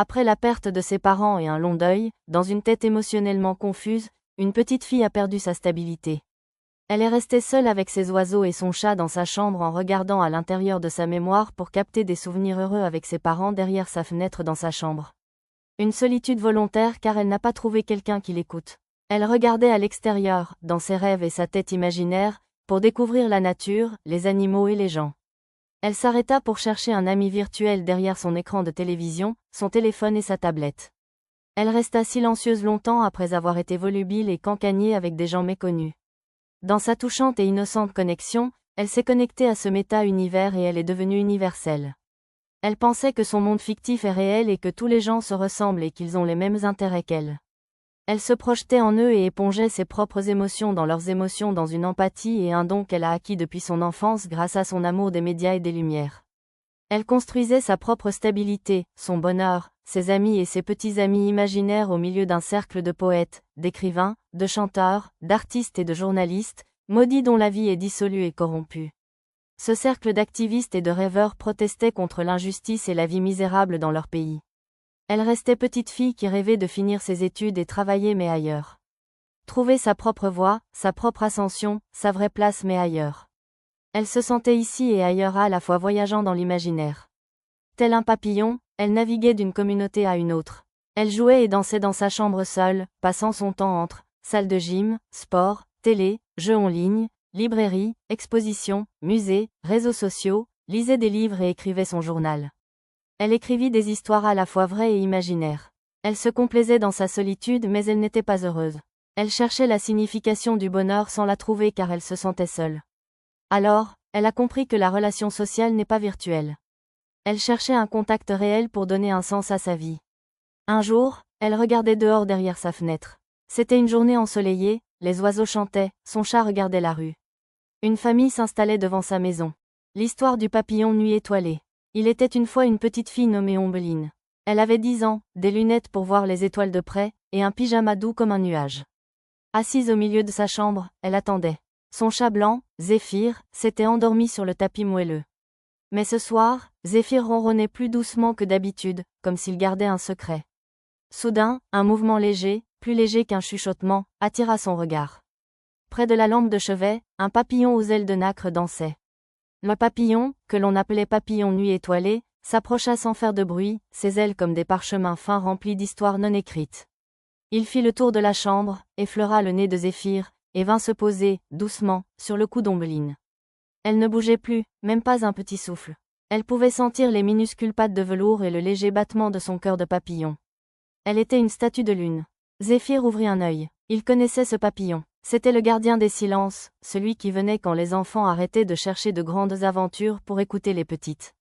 Après la perte de ses parents et un long deuil, dans une tête émotionnellement confuse, une petite fille a perdu sa stabilité. Elle est restée seule avec ses oiseaux et son chat dans sa chambre en regardant à l'intérieur de sa mémoire pour capter des souvenirs heureux avec ses parents derrière sa fenêtre dans sa chambre. Une solitude volontaire car elle n'a pas trouvé quelqu'un qui l'écoute. Elle regardait à l'extérieur, dans ses rêves et sa tête imaginaire, pour découvrir la nature, les animaux et les gens. Elle s'arrêta pour chercher un ami virtuel derrière son écran de télévision, son téléphone et sa tablette. Elle resta silencieuse longtemps après avoir été volubile et cancanier avec des gens méconnus. Dans sa touchante et innocente connexion, elle s'est connectée à ce méta-univers et elle est devenue universelle. Elle pensait que son monde fictif est réel et que tous les gens se ressemblent et qu'ils ont les mêmes intérêts qu'elle. Elle se projetait en eux et épongeait ses propres émotions dans leurs émotions dans une empathie et un don qu'elle a acquis depuis son enfance grâce à son amour des médias et des lumières. Elle construisait sa propre stabilité, son bonheur, ses amis et ses petits amis imaginaires au milieu d'un cercle de poètes, d'écrivains, de chanteurs, d'artistes et de journalistes, maudits dont la vie est dissolue et corrompue. Ce cercle d'activistes et de rêveurs protestait contre l'injustice et la vie misérable dans leur pays. Elle restait petite fille qui rêvait de finir ses études et travailler mais ailleurs. Trouver sa propre voie, sa propre ascension, sa vraie place mais ailleurs. Elle se sentait ici et ailleurs à la fois voyageant dans l'imaginaire. Tel un papillon, elle naviguait d'une communauté à une autre. Elle jouait et dansait dans sa chambre seule, passant son temps entre salle de gym, sport, télé, jeux en ligne, librairie, expositions, musées, réseaux sociaux, lisait des livres et écrivait son journal. Elle écrivit des histoires à la fois vraies et imaginaires. Elle se complaisait dans sa solitude mais elle n'était pas heureuse. Elle cherchait la signification du bonheur sans la trouver car elle se sentait seule. Alors, elle a compris que la relation sociale n'est pas virtuelle. Elle cherchait un contact réel pour donner un sens à sa vie. Un jour, elle regardait dehors derrière sa fenêtre. C'était une journée ensoleillée, les oiseaux chantaient, son chat regardait la rue. Une famille s'installait devant sa maison. L'histoire du papillon nuit étoilée. Il était une fois une petite fille nommée Ombeline. Elle avait 10 ans, des lunettes pour voir les étoiles de près, et un pyjama doux comme un nuage. Assise au milieu de sa chambre, elle attendait. Son chat blanc, Zéphyr, s'était endormi sur le tapis moelleux. Mais ce soir, Zéphyr ronronnait plus doucement que d'habitude, comme s'il gardait un secret. Soudain, un mouvement léger, plus léger qu'un chuchotement, attira son regard. Près de la lampe de chevet, un papillon aux ailes de nacre dansait. Le papillon, que l'on appelait papillon nuit étoilée, s'approcha sans faire de bruit, ses ailes comme des parchemins fins remplis d'histoires non écrites. Il fit le tour de la chambre, effleura le nez de Zéphyr, et vint se poser, doucement, sur le cou d'Ombeline. Elle ne bougeait plus, même pas un petit souffle. Elle pouvait sentir les minuscules pattes de velours et le léger battement de son cœur de papillon. Elle était une statue de lune. Zéphyr ouvrit un œil. Il connaissait ce papillon. C'était le gardien des silences, celui qui venait quand les enfants arrêtaient de chercher de grandes aventures pour écouter les petites.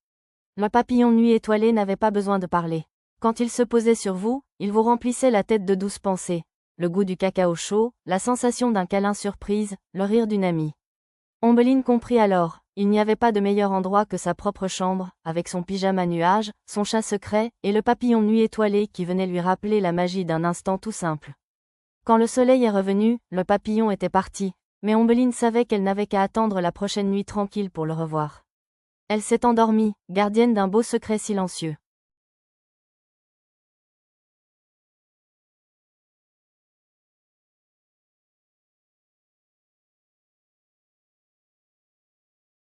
Le papillon nuit étoilée n'avait pas besoin de parler. Quand il se posait sur vous, il vous remplissait la tête de douces pensées. Le goût du cacao chaud, la sensation d'un câlin surprise, le rire d'une amie. Ombeline comprit alors, il n'y avait pas de meilleur endroit que sa propre chambre, avec son pyjama nuage, son chat secret, et le papillon nuit étoilé qui venait lui rappeler la magie d'un instant tout simple. Quand le soleil est revenu, le papillon était parti, mais Ombeline savait qu'elle n'avait qu'à attendre la prochaine nuit tranquille pour le revoir. Elle s'est endormie, gardienne d'un beau secret silencieux.